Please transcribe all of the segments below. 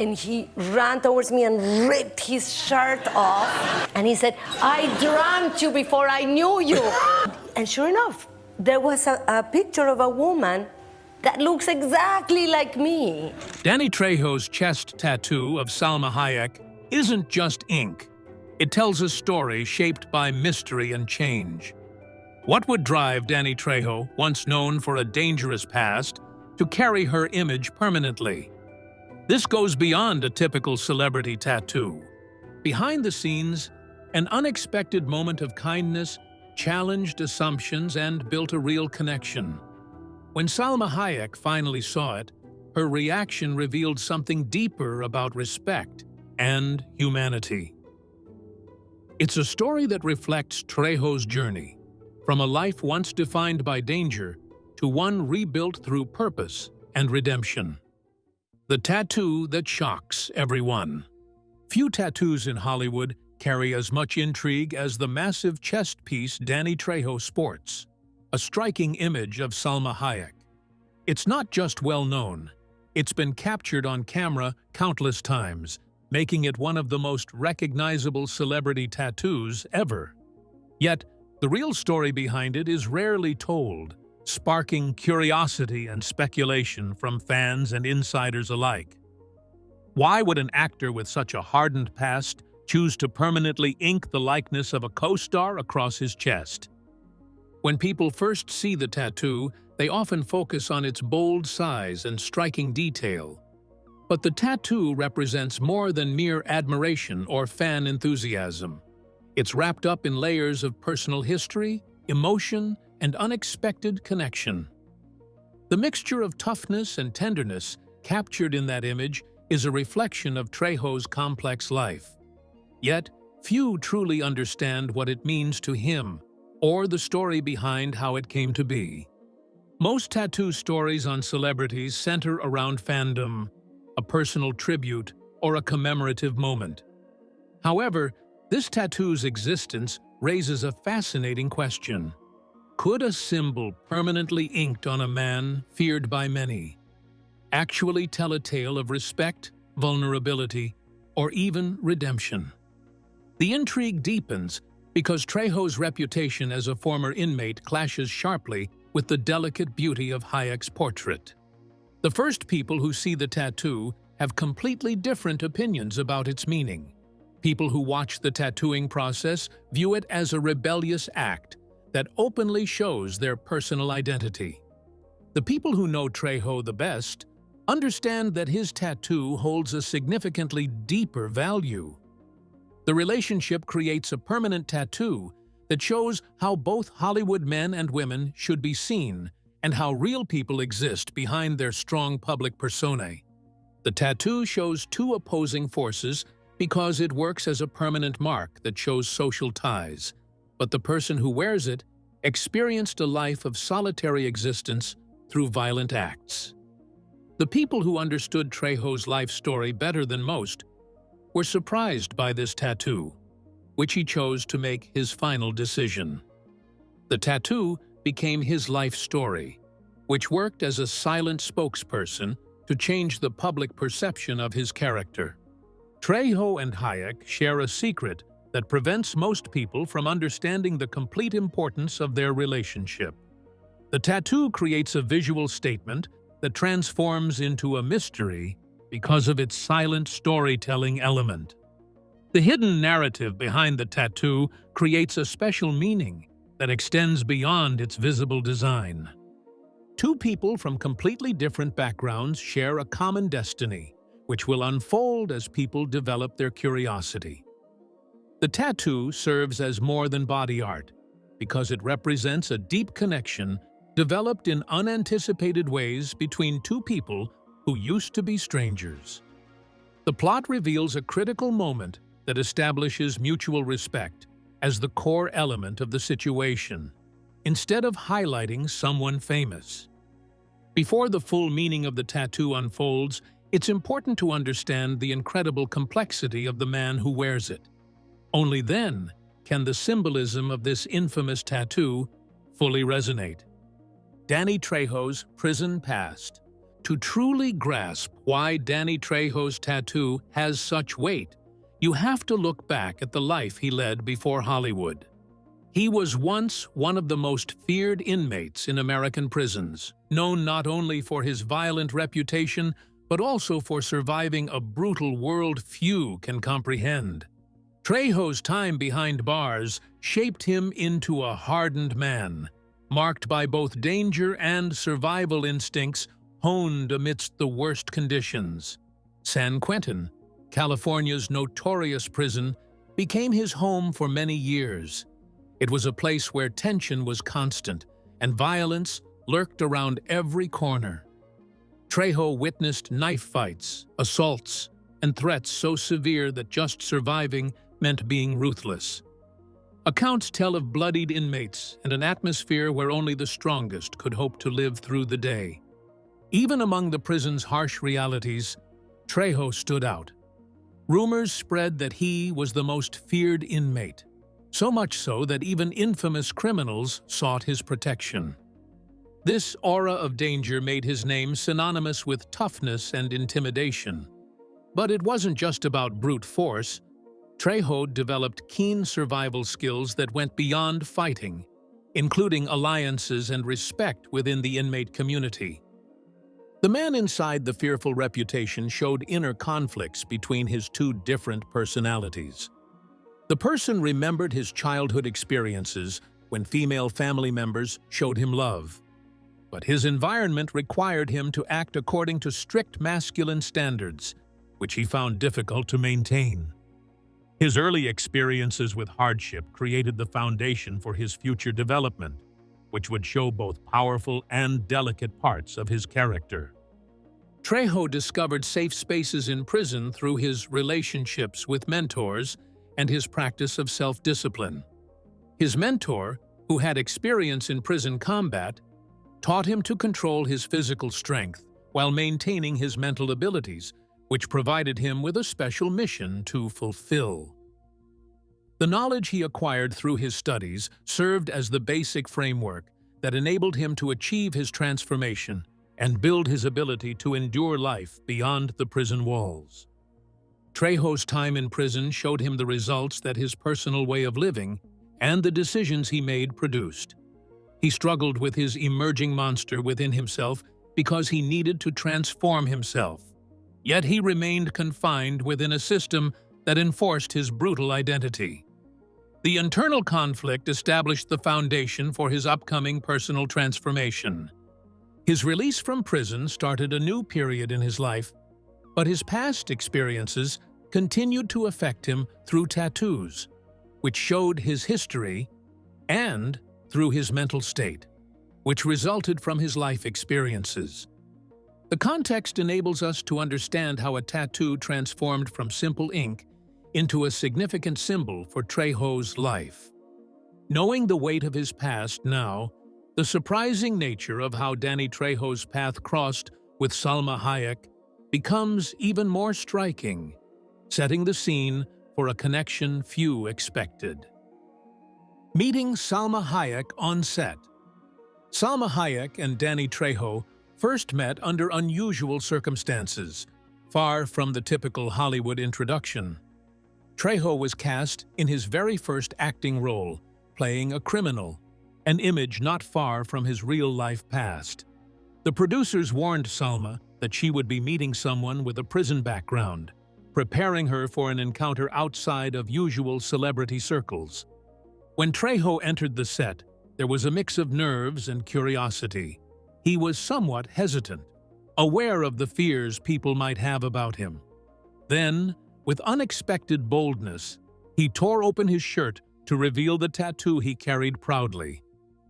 and he ran towards me and ripped his shirt off. And he said, "I dreamt you before I knew you." And sure enough, there was a picture of a woman that looks exactly like me. Danny Trejo's chest tattoo of Salma Hayek isn't just ink. It tells a story shaped by mystery and change. What would drive Danny Trejo, once known for a dangerous past, to carry her image permanently? This goes beyond a typical celebrity tattoo. Behind the scenes, an unexpected moment of kindness challenged assumptions and built a real connection. When Salma Hayek finally saw it, her reaction revealed something deeper about respect and humanity. It's a story that reflects Trejo's journey, from a life once defined by danger to one rebuilt through purpose and redemption. The tattoo that shocks everyone. Few tattoos in Hollywood carry as much intrigue as the massive chest piece Danny Trejo sports, a striking image of Salma Hayek. It's not just well-known, it's been captured on camera countless times, making it one of the most recognizable celebrity tattoos ever. Yet, the real story behind it is rarely told, sparking curiosity and speculation from fans and insiders alike. Why would an actor with such a hardened past choose to permanently ink the likeness of a co-star across his chest? When people first see the tattoo, they often focus on its bold size and striking detail. But the tattoo represents more than mere admiration or fan enthusiasm. It's wrapped up in layers of personal history, emotion, and unexpected connection. The mixture of toughness and tenderness captured in that image is a reflection of Trejo's complex life. Yet, few truly understand what it means to him or the story behind how it came to be. Most tattoo stories on celebrities center around fandom, a personal tribute, or a commemorative moment. However, this tattoo's existence raises a fascinating question. Could a symbol permanently inked on a man feared by many actually tell a tale of respect, vulnerability, or even redemption? The intrigue deepens because Trejo's reputation as a former inmate clashes sharply with the delicate beauty of Hayek's portrait. The first people who see the tattoo have completely different opinions about its meaning. People who watch the tattooing process view it as a rebellious act that openly shows their personal identity. The people who know Trejo the best understand that his tattoo holds a significantly deeper value. The relationship creates a permanent tattoo that shows how both Hollywood men and women should be seen and how real people exist behind their strong public personae. The tattoo shows two opposing forces because it works as a permanent mark that shows social ties, but the person who wears it experienced a life of solitary existence through violent acts. The people who understood Trejo's life story better than most were surprised by this tattoo, which he chose to make his final decision. The tattoo became his life story, which worked as a silent spokesperson to change the public perception of his character. Trejo and Hayek share a secret that prevents most people from understanding the complete importance of their relationship. The tattoo creates a visual statement that transforms into a mystery because of its silent storytelling element. The hidden narrative behind the tattoo creates a special meaning that extends beyond its visible design. Two people from completely different backgrounds share a common destiny, which will unfold as people develop their curiosity. The tattoo serves as more than body art because it represents a deep connection developed in unanticipated ways between two people who used to be strangers. The plot reveals a critical moment that establishes mutual respect as the core element of the situation, instead of highlighting someone famous. Before the full meaning of the tattoo unfolds, it's important to understand the incredible complexity of the man who wears it. Only then can the symbolism of this infamous tattoo fully resonate. Danny Trejo's prison past. To truly grasp why Danny Trejo's tattoo has such weight, you have to look back at the life he led before Hollywood. He was once one of the most feared inmates in American prisons, known not only for his violent reputation, but also for surviving a brutal world few can comprehend. Trejo's time behind bars shaped him into a hardened man, marked by both danger and survival instincts honed amidst the worst conditions. San Quentin, California's notorious prison, became his home for many years. It was a place where tension was constant and violence lurked around every corner. Trejo witnessed knife fights, assaults, and threats so severe that just surviving meant being ruthless. Accounts tell of bloodied inmates and an atmosphere where only the strongest could hope to live through the day. Even among the prison's harsh realities, Trejo stood out. Rumors spread that he was the most feared inmate, so much so that even infamous criminals sought his protection. This aura of danger made his name synonymous with toughness and intimidation. But it wasn't just about brute force. Trejo developed keen survival skills that went beyond fighting, including alliances and respect within the inmate community. The man inside the fearful reputation showed inner conflicts between his two different personalities. The person remembered his childhood experiences when female family members showed him love. But his environment required him to act according to strict masculine standards, which he found difficult to maintain. His early experiences with hardship created the foundation for his future development, which would show both powerful and delicate parts of his character. Trejo discovered safe spaces in prison through his relationships with mentors and his practice of self-discipline. His mentor, who had experience in prison combat, taught him to control his physical strength while maintaining his mental abilities, which provided him with a special mission to fulfill. The knowledge he acquired through his studies served as the basic framework that enabled him to achieve his transformation and build his ability to endure life beyond the prison walls. Trejo's time in prison showed him the results that his personal way of living and the decisions he made produced. He struggled with his emerging monster within himself because he needed to transform himself. Yet he remained confined within a system that enforced his brutal identity. The internal conflict established the foundation for his upcoming personal transformation. His release from prison started a new period in his life, but his past experiences continued to affect him through tattoos, which showed his history, and through his mental state, which resulted from his life experiences. The context enables us to understand how a tattoo transformed from simple ink into a significant symbol for Trejo's life. Knowing the weight of his past now, the surprising nature of how Danny Trejo's path crossed with Salma Hayek becomes even more striking, setting the scene for a connection few expected. Meeting Salma Hayek on set. Salma Hayek and Danny Trejo first met under unusual circumstances, far from the typical Hollywood introduction. Trejo was cast in his very first acting role, playing a criminal, an image not far from his real-life past. The producers warned Salma that she would be meeting someone with a prison background, preparing her for an encounter outside of usual celebrity circles. When Trejo entered the set, there was a mix of nerves and curiosity. He was somewhat hesitant, aware of the fears people might have about him. Then, with unexpected boldness, he tore open his shirt to reveal the tattoo he carried proudly,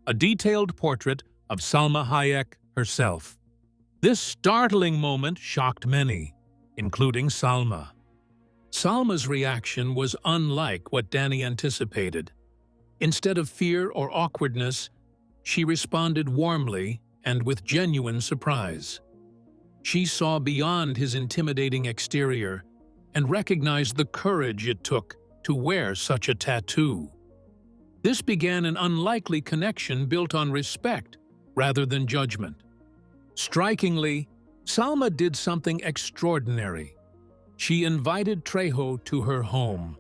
a detailed portrait of Salma Hayek herself. This startling moment shocked many, including Salma. Salma's reaction was unlike what Danny anticipated. Instead of fear or awkwardness, she responded warmly and with genuine surprise. She saw beyond his intimidating exterior and recognized the courage it took to wear such a tattoo. This began an unlikely connection built on respect rather than judgment. Strikingly, Salma did something extraordinary. She invited Trejo to her home.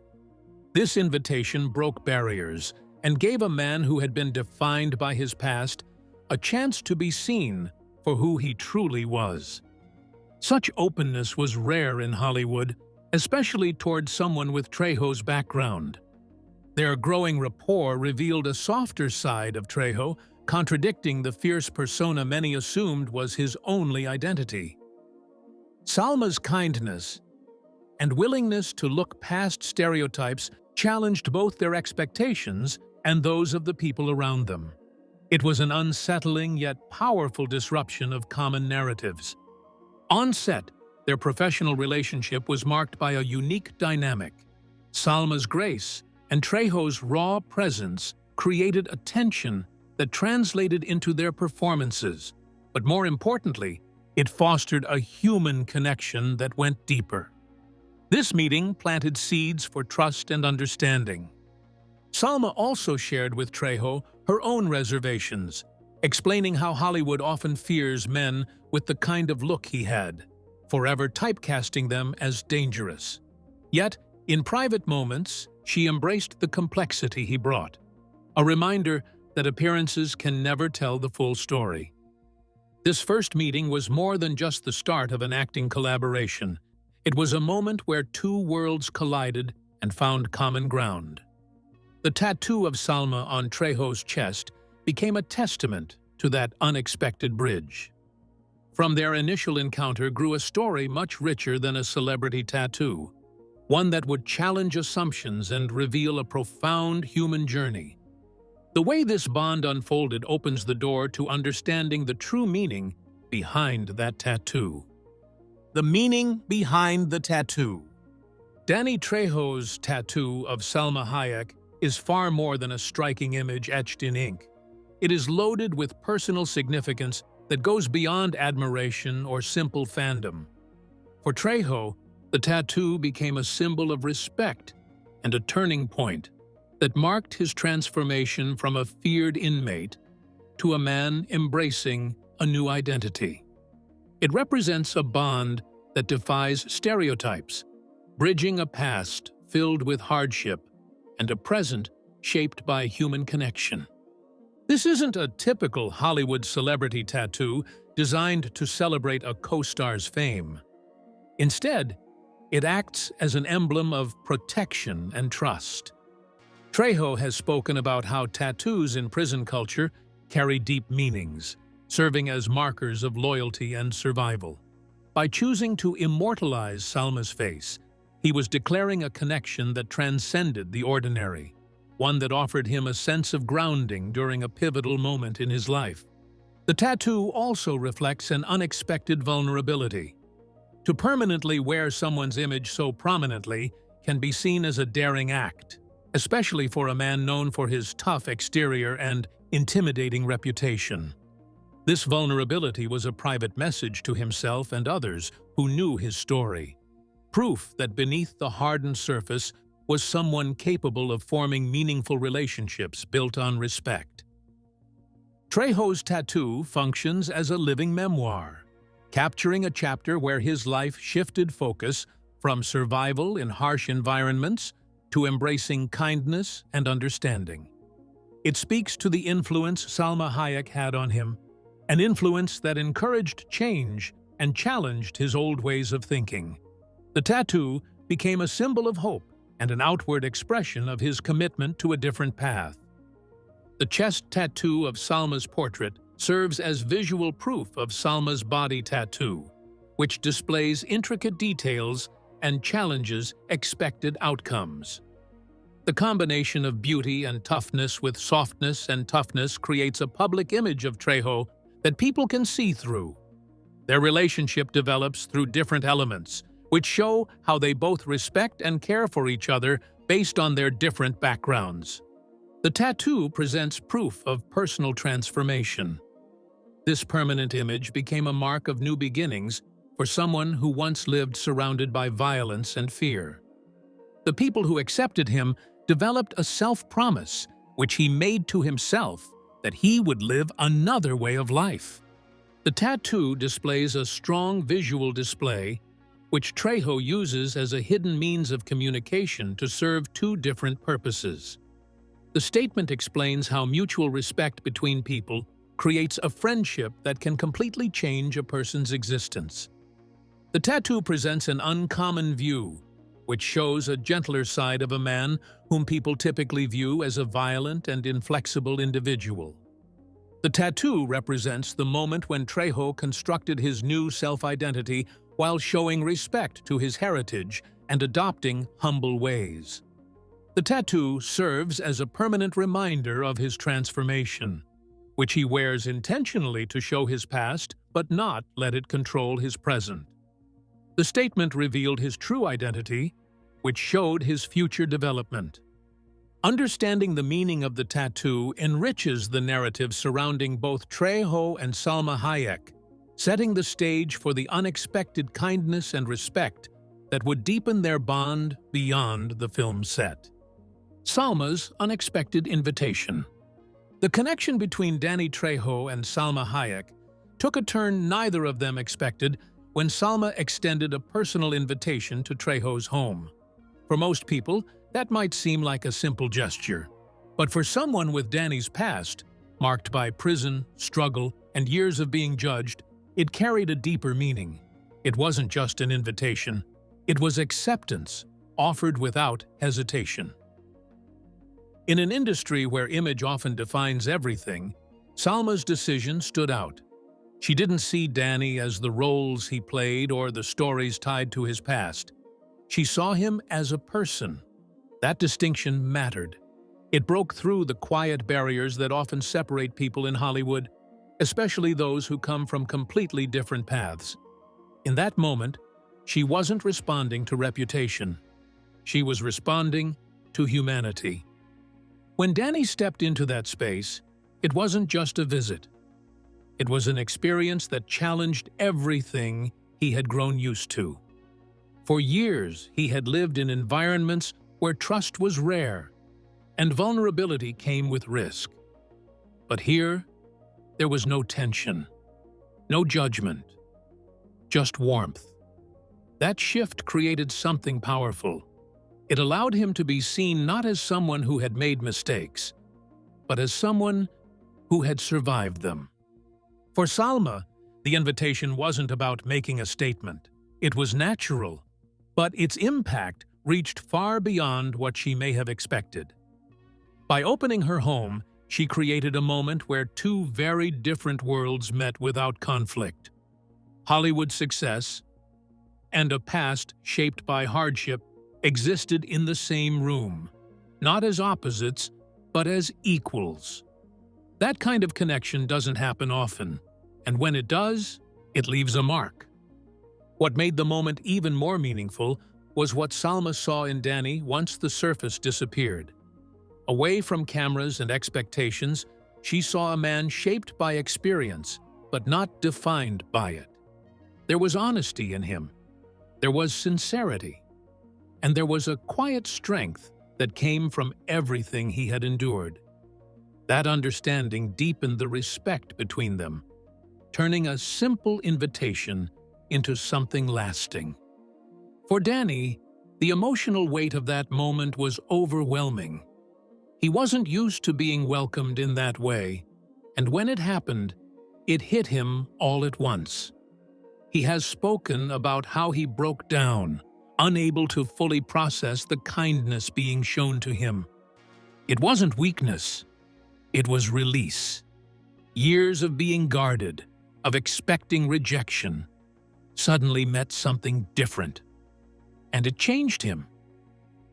This invitation broke barriers and gave a man who had been defined by his past a chance to be seen for who he truly was. Such openness was rare in Hollywood, especially toward someone with Trejo's background. Their growing rapport revealed a softer side of Trejo, contradicting the fierce persona many assumed was his only identity. Salma's kindness and willingness to look past stereotypes challenged both their expectations and those of the people around them. It was an unsettling yet powerful disruption of common narratives. On set, their professional relationship was marked by a unique dynamic. Salma's grace and Trejo's raw presence created a tension that translated into their performances, but more importantly, it fostered a human connection that went deeper. This meeting planted seeds for trust and understanding. Salma also shared with Trejo her own reservations, explaining how Hollywood often fears men with the kind of look he had, forever typecasting them as dangerous. Yet, in private moments, she embraced the complexity he brought, a reminder that appearances can never tell the full story. This first meeting was more than just the start of an acting collaboration. It was a moment where two worlds collided and found common ground. The tattoo of Salma on Trejo's chest became a testament to that unexpected bridge. From their initial encounter grew a story much richer than a celebrity tattoo, one that would challenge assumptions and reveal a profound human journey. The way this bond unfolded opens the door to understanding the true meaning behind that tattoo. The meaning behind the tattoo. Danny Trejo's tattoo of Salma Hayek is far more than a striking image etched in ink. It is loaded with personal significance that goes beyond admiration or simple fandom. For Trejo, the tattoo became a symbol of respect and a turning point that marked his transformation from a feared inmate to a man embracing a new identity. It represents a bond that defies stereotypes, bridging a past filled with hardship and a present shaped by human connection. This isn't a typical Hollywood celebrity tattoo designed to celebrate a co-star's fame. Instead, it acts as an emblem of protection and trust. Trejo has spoken about how tattoos in prison culture carry deep meanings, serving as markers of loyalty and survival. By choosing to immortalize Salma's face, he was declaring a connection that transcended the ordinary, one that offered him a sense of grounding during a pivotal moment in his life. The tattoo also reflects an unexpected vulnerability. To permanently wear someone's image so prominently can be seen as a daring act, especially for a man known for his tough exterior and intimidating reputation. This vulnerability was a private message to himself and others who knew his story, proof that beneath the hardened surface was someone capable of forming meaningful relationships built on respect. Trejo's tattoo functions as a living memoir, capturing a chapter where his life shifted focus from survival in harsh environments to embracing kindness and understanding. It speaks to the influence Salma Hayek had on him, an influence that encouraged change and challenged his old ways of thinking. The tattoo became a symbol of hope and an outward expression of his commitment to a different path. The chest tattoo of Salma's portrait serves as visual proof of Salma's body tattoo, which displays intricate details and challenges expected outcomes. The combination of beauty and toughness with softness and toughness creates a public image of Trejo that people can see through. Their relationship develops through different elements, which show how they both respect and care for each other based on their different backgrounds. The tattoo presents proof of personal transformation. This permanent image became a mark of new beginnings for someone who once lived surrounded by violence and fear. The people who accepted him developed a self-promise, which he made to himself, that he would live another way of life. The tattoo displays a strong visual display, which Trejo uses as a hidden means of communication to serve two different purposes. The statement explains how mutual respect between people creates a friendship that can completely change a person's existence. The tattoo presents an uncommon view, which shows a gentler side of a man whom people typically view as a violent and inflexible individual. The tattoo represents the moment when Trejo constructed his new self-identity while showing respect to his heritage and adopting humble ways. The tattoo serves as a permanent reminder of his transformation, which he wears intentionally to show his past but not let it control his present. The statement revealed his true identity, which showed his future development. Understanding the meaning of the tattoo enriches the narrative surrounding both Trejo and Salma Hayek, setting the stage for the unexpected kindness and respect that would deepen their bond beyond the film set. Salma's unexpected invitation. The connection between Danny Trejo and Salma Hayek took a turn neither of them expected when Salma extended a personal invitation to Trejo's home. For most people, that might seem like a simple gesture. But for someone with Danny's past, marked by prison, struggle, and years of being judged, it carried a deeper meaning. It wasn't just an invitation. It was acceptance, offered without hesitation. In an industry where image often defines everything, Salma's decision stood out. She didn't see Danny as the roles he played or the stories tied to his past. She saw him as a person. That distinction mattered. It broke through the quiet barriers that often separate people in Hollywood, especially those who come from completely different paths. In that moment, she wasn't responding to reputation. She was responding to humanity. When Danny stepped into that space, it wasn't just a visit. It was an experience that challenged everything he had grown used to. For years, he had lived in environments where trust was rare and vulnerability came with risk. But here, there was no tension, no judgment, just warmth. That shift created something powerful. It allowed him to be seen not as someone who had made mistakes, but as someone who had survived them. For Salma, the invitation wasn't about making a statement. It was natural, but its impact reached far beyond what she may have expected. By opening her home, she created a moment where two very different worlds met without conflict. Hollywood success and a past shaped by hardship existed in the same room, not as opposites, but as equals. That kind of connection doesn't happen often, and when it does, it leaves a mark. What made the moment even more meaningful was what Salma saw in Danny once the surface disappeared. Away from cameras and expectations, she saw a man shaped by experience, but not defined by it. There was honesty in him. There was sincerity. And there was a quiet strength that came from everything he had endured. That understanding deepened the respect between them, turning a simple invitation into something lasting. For Danny, the emotional weight of that moment was overwhelming. He wasn't used to being welcomed in that way, and when it happened, it hit him all at once. He has spoken about how he broke down, unable to fully process the kindness being shown to him. It wasn't weakness, it was release. Years of being guarded, of expecting rejection, suddenly met something different. And it changed him.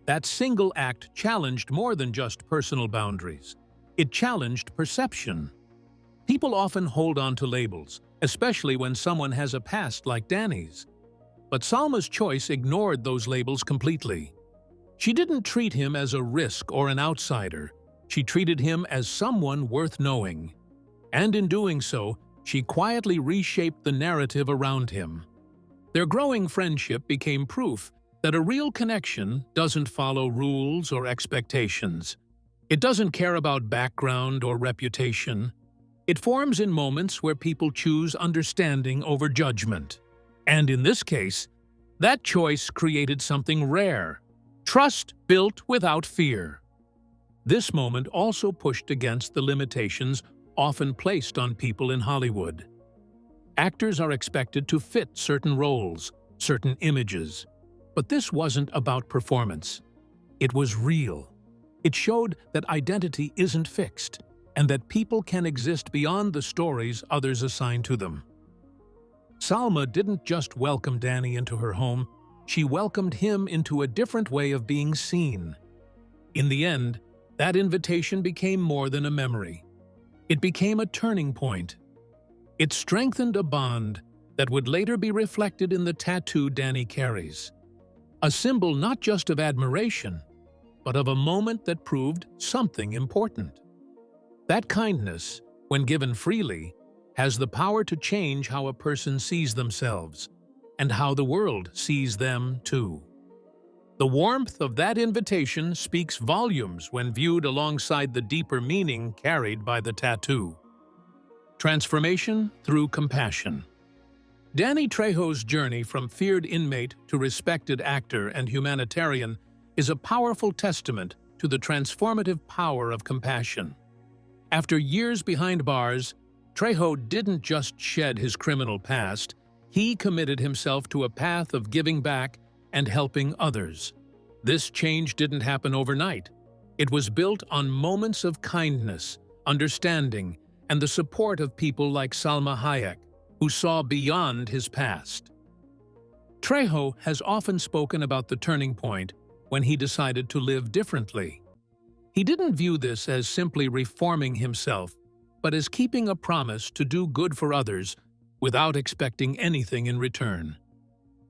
That single act challenged more than just personal boundaries. It challenged perception. People often hold on to labels, especially when someone has a past like Danny's. But Salma's choice ignored those labels completely. She didn't treat him as a risk or an outsider. She treated him as someone worth knowing. And in doing so, she quietly reshaped the narrative around him. Their growing friendship became proof that a real connection doesn't follow rules or expectations. It doesn't care about background or reputation. It forms in moments where people choose understanding over judgment. And in this case, that choice created something rare: trust built without fear. This moment also pushed against the limitations often placed on people in Hollywood. Actors are expected to fit certain roles, certain images. But this wasn't about performance. It was real. It showed that identity isn't fixed, and that people can exist beyond the stories others assign to them. Salma didn't just welcome Danny into her home, she welcomed him into a different way of being seen. In the end, that invitation became more than a memory. It became a turning point. It strengthened a bond that would later be reflected in the tattoo Danny carries. A symbol not just of admiration, but of a moment that proved something important. That kindness, when given freely, has the power to change how a person sees themselves, and how the world sees them too. The warmth of that invitation speaks volumes when viewed alongside the deeper meaning carried by the tattoo. Transformation through compassion. Danny Trejo's journey from feared inmate to respected actor and humanitarian is a powerful testament to the transformative power of compassion. After years behind bars, Trejo didn't just shed his criminal past, he committed himself to a path of giving back and helping others. This change didn't happen overnight. It was built on moments of kindness, understanding, and the support of people like Salma Hayek, who saw beyond his past. Trejo has often spoken about the turning point when he decided to live differently. He didn't view this as simply reforming himself, but as keeping a promise to do good for others without expecting anything in return.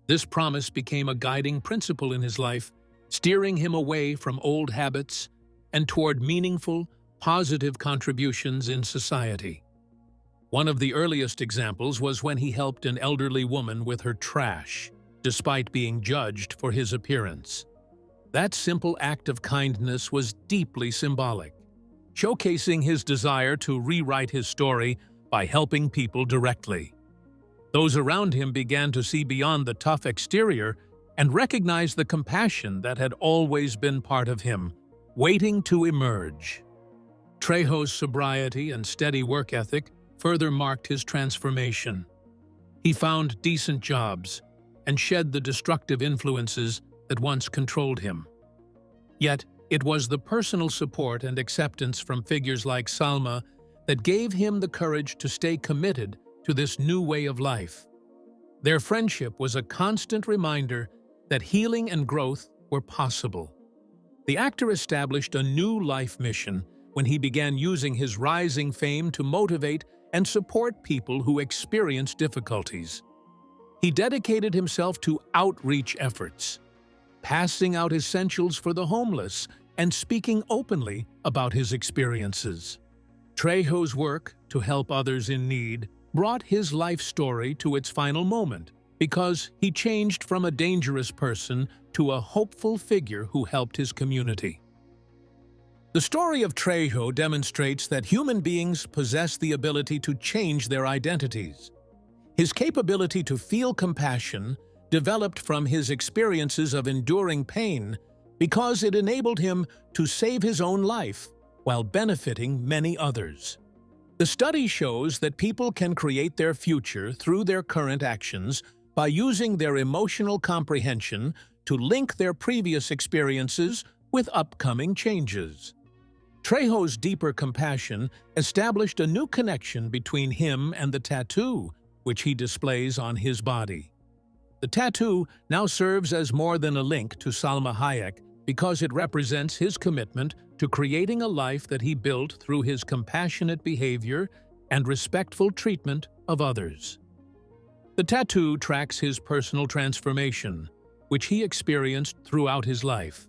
This promise became a guiding principle in his life, steering him away from old habits and toward meaningful, positive contributions in society. One of the earliest examples was when he helped an elderly woman with her trash, despite being judged for his appearance. That simple act of kindness was deeply symbolic, showcasing his desire to rewrite his story by helping people directly. Those around him began to see beyond the tough exterior and recognize the compassion that had always been part of him, waiting to emerge. Trejo's sobriety and steady work ethic further marked his transformation. He found decent jobs and shed the destructive influences that once controlled him. Yet, it was the personal support and acceptance from figures like Salma that gave him the courage to stay committed to this new way of life. Their friendship was a constant reminder that healing and growth were possible. The actor established a new life mission when he began using his rising fame to motivate and support people who experience difficulties. He dedicated himself to outreach efforts, passing out essentials for the homeless and speaking openly about his experiences. Trejo's work to help others in need brought his life story to its final moment because he changed from a dangerous person to a hopeful figure who helped his community. The story of Trejo demonstrates that human beings possess the ability to change their identities. His capability to feel compassion developed from his experiences of enduring pain because it enabled him to save his own life while benefiting many others. The study shows that people can create their future through their current actions by using their emotional comprehension to link their previous experiences with upcoming changes. Trejo's deeper compassion established a new connection between him and the tattoo, which he displays on his body. The tattoo now serves as more than a link to Salma Hayek because it represents his commitment to creating a life that he built through his compassionate behavior and respectful treatment of others. The tattoo tracks his personal transformation, which he experienced throughout his life.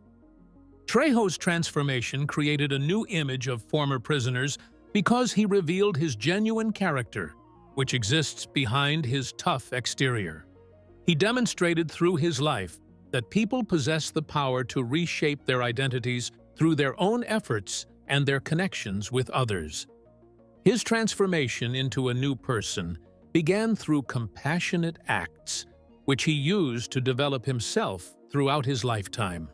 Trejo's transformation created a new image of former prisoners because he revealed his genuine character, which exists behind his tough exterior. He demonstrated through his life that people possess the power to reshape their identities through their own efforts and their connections with others. His transformation into a new person began through compassionate acts, which he used to develop himself throughout his lifetime.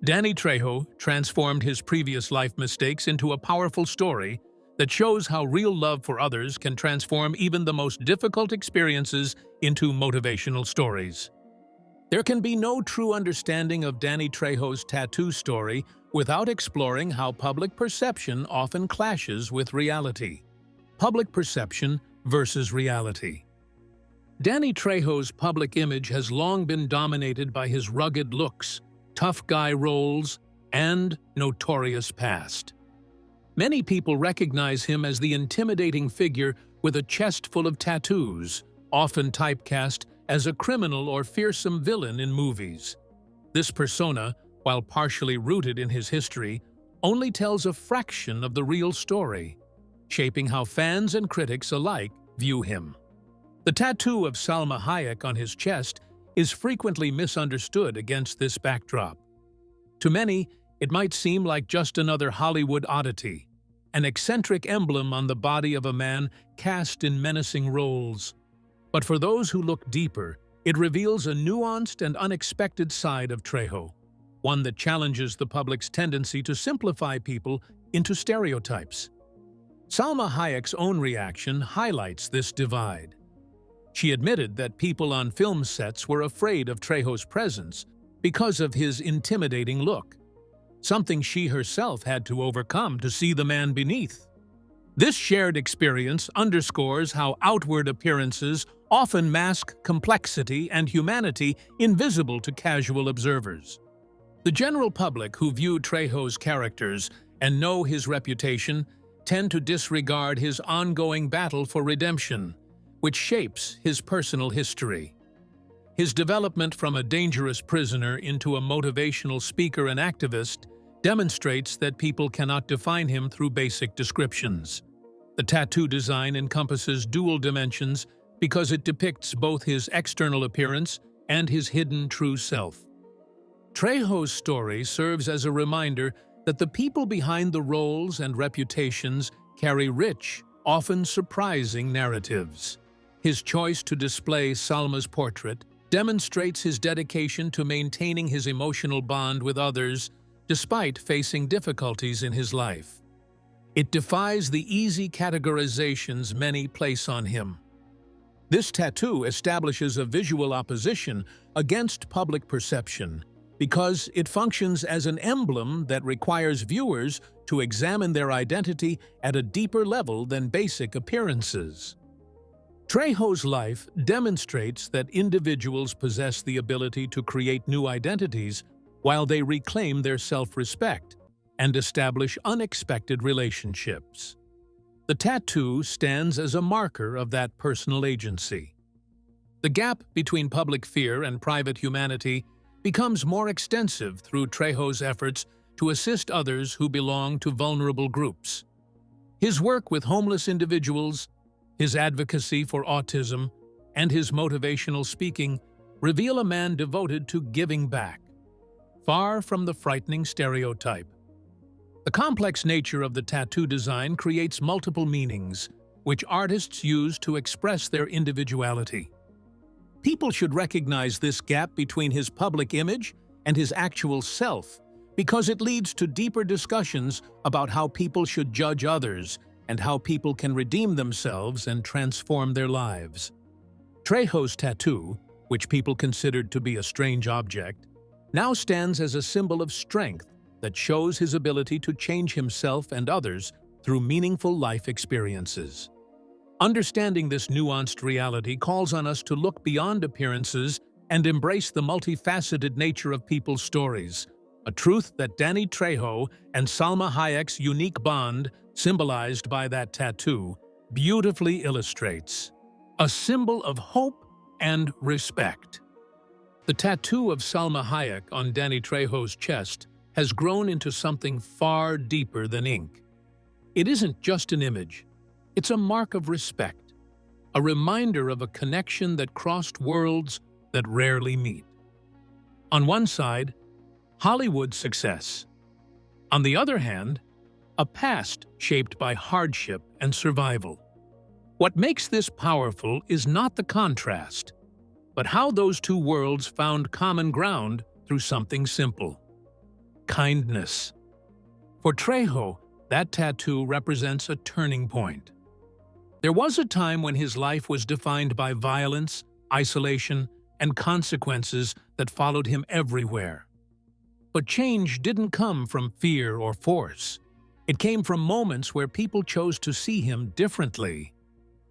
Danny Trejo transformed his previous life mistakes into a powerful story that shows how real love for others can transform even the most difficult experiences into motivational stories. There can be no true understanding of Danny Trejo's tattoo story without exploring how public perception often clashes with reality. Public perception versus reality. Danny Trejo's public image has long been dominated by his rugged looks, tough guy roles, and notorious past. Many people recognize him as the intimidating figure with a chest full of tattoos, often typecast as a criminal or fearsome villain in movies. This persona, while partially rooted in his history, only tells a fraction of the real story, shaping how fans and critics alike view him. The tattoo of Salma Hayek on his chest is frequently misunderstood against this backdrop. To many, it might seem like just another Hollywood oddity, an eccentric emblem on the body of a man cast in menacing roles. But for those who look deeper, it reveals a nuanced and unexpected side of Trejo, one that challenges the public's tendency to simplify people into stereotypes. Salma Hayek's own reaction highlights this divide. She admitted that people on film sets were afraid of Trejo's presence because of his intimidating look, something she herself had to overcome to see the man beneath. This shared experience underscores how outward appearances often mask complexity and humanity invisible to casual observers. The general public who view Trejo's characters and know his reputation tend to disregard his ongoing battle for redemption, which shapes his personal history. His development from a dangerous prisoner into a motivational speaker and activist demonstrates that people cannot define him through basic descriptions. The tattoo design encompasses dual dimensions because it depicts both his external appearance and his hidden true self. Trejo's story serves as a reminder that the people behind the roles and reputations carry rich, often surprising narratives. His choice to display Salma's portrait demonstrates his dedication to maintaining his emotional bond with others despite facing difficulties in his life. It defies the easy categorizations many place on him. This tattoo establishes a visual opposition against public perception because it functions as an emblem that requires viewers to examine their identity at a deeper level than basic appearances. Trejo's life demonstrates that individuals possess the ability to create new identities while they reclaim their self-respect and establish unexpected relationships. The tattoo stands as a marker of that personal agency. The gap between public fear and private humanity becomes more extensive through Trejo's efforts to assist others who belong to vulnerable groups. His work with homeless individuals, his advocacy for autism, and his motivational speaking reveal a man devoted to giving back, far from the frightening stereotype. The complex nature of the tattoo design creates multiple meanings, which artists use to express their individuality. People should recognize this gap between his public image and his actual self, because it leads to deeper discussions about how people should judge others and how people can redeem themselves and transform their lives. Trejo's tattoo, which people considered to be a strange object, now stands as a symbol of strength that shows his ability to change himself and others through meaningful life experiences. Understanding this nuanced reality calls on us to look beyond appearances and embrace the multifaceted nature of people's stories, a truth that Danny Trejo and Salma Hayek's unique bond, symbolized by that tattoo, beautifully illustrates. A symbol of hope and respect. The tattoo of Salma Hayek on Danny Trejo's chest has grown into something far deeper than ink. It isn't just an image, it's a mark of respect, a reminder of a connection that crossed worlds that rarely meet. On one side, Hollywood success. On the other hand, a past shaped by hardship and survival. What makes this powerful is not the contrast, but how those two worlds found common ground through something simple: kindness. For Trejo, that tattoo represents a turning point. There was a time when his life was defined by violence, isolation, and consequences that followed him everywhere. But change didn't come from fear or force. It came from moments where people chose to see him differently.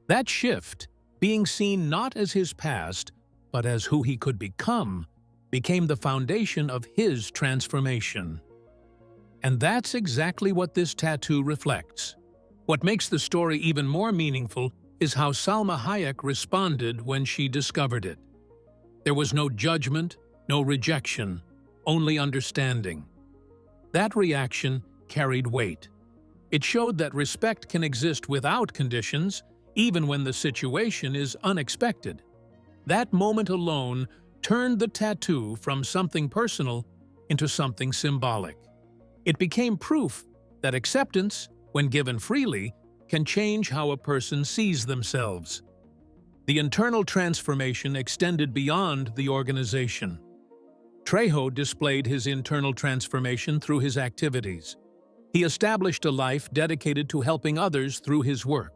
That shift, being seen not as his past, but as who he could become, became the foundation of his transformation. And that's exactly what this tattoo reflects. What makes the story even more meaningful is how Salma Hayek responded when she discovered it. There was no judgment, no rejection, only understanding. That reaction carried weight. It showed that respect can exist without conditions, even when the situation is unexpected. That moment alone turned the tattoo from something personal into something symbolic. It became proof that acceptance, when given freely, can change how a person sees themselves. The internal transformation extended beyond the organization. Trejo displayed his internal transformation through his activities. He established a life dedicated to helping others through his work,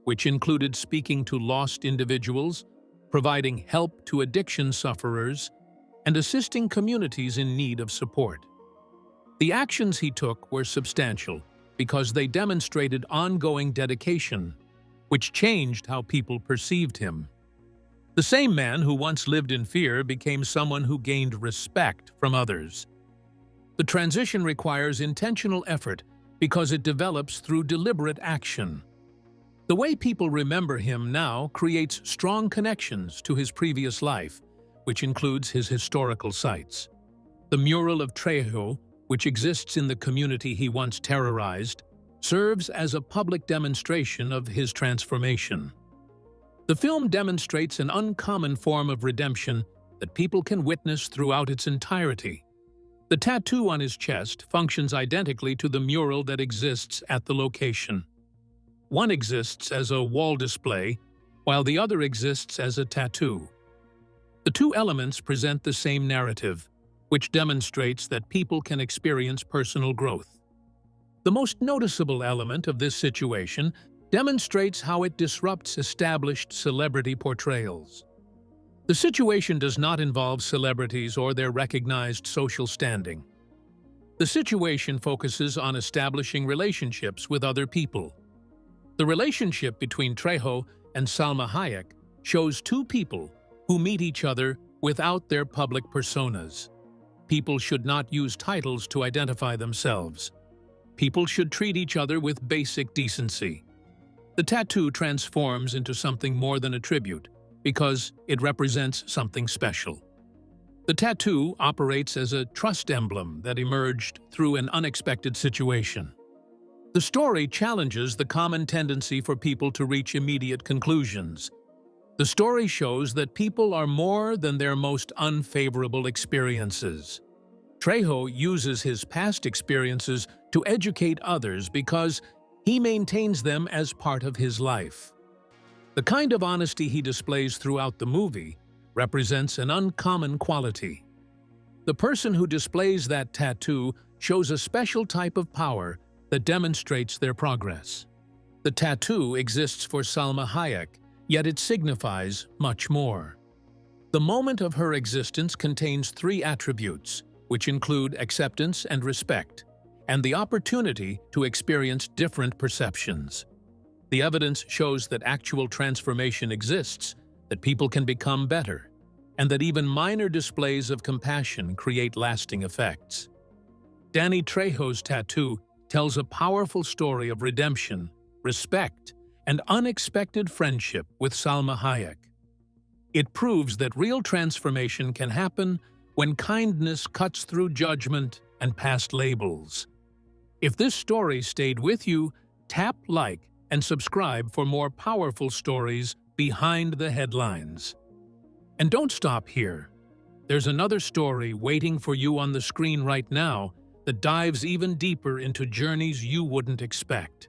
which included speaking to lost individuals, providing help to addiction sufferers, and assisting communities in need of support. The actions he took were substantial because they demonstrated ongoing dedication, which changed how people perceived him. The same man who once lived in fear became someone who gained respect from others. The transition requires intentional effort because it develops through deliberate action. The way people remember him now creates strong connections to his previous life, which includes his historical sites. The mural of Trejo, which exists in the community he once terrorized, serves as a public demonstration of his transformation. The film demonstrates an uncommon form of redemption that people can witness throughout its entirety. The tattoo on his chest functions identically to the mural that exists at the location. One exists as a wall display, while the other exists as a tattoo. The two elements present the same narrative, which demonstrates that people can experience personal growth. The most noticeable element of this situation demonstrates how it disrupts established celebrity portrayals. The situation does not involve celebrities or their recognized social standing. The situation focuses on establishing relationships with other people. The relationship between Trejo and Salma Hayek shows two people who meet each other without their public personas. People should not use titles to identify themselves. People should treat each other with basic decency. The tattoo transforms into something more than a tribute because it represents something special. The tattoo operates as a trust emblem that emerged through an unexpected situation. The story challenges the common tendency for people to reach immediate conclusions. The story shows that people are more than their most unfavorable experiences. Trejo uses his past experiences to educate others because he maintains them as part of his life. The kind of honesty he displays throughout the movie represents an uncommon quality. The person who displays that tattoo shows a special type of power that demonstrates their progress. The tattoo exists for Salma Hayek, yet it signifies much more. The moment of her existence contains three attributes, which include acceptance and respect, and the opportunity to experience different perceptions. The evidence shows that actual transformation exists, that people can become better, and that even minor displays of compassion create lasting effects. Danny Trejo's tattoo tells a powerful story of redemption, respect, and unexpected friendship with Salma Hayek. It proves that real transformation can happen when kindness cuts through judgment and past labels. If this story stayed with you, tap like and subscribe for more powerful stories behind the headlines. And don't stop here. There's another story waiting for you on the screen right now that dives even deeper into journeys you wouldn't expect.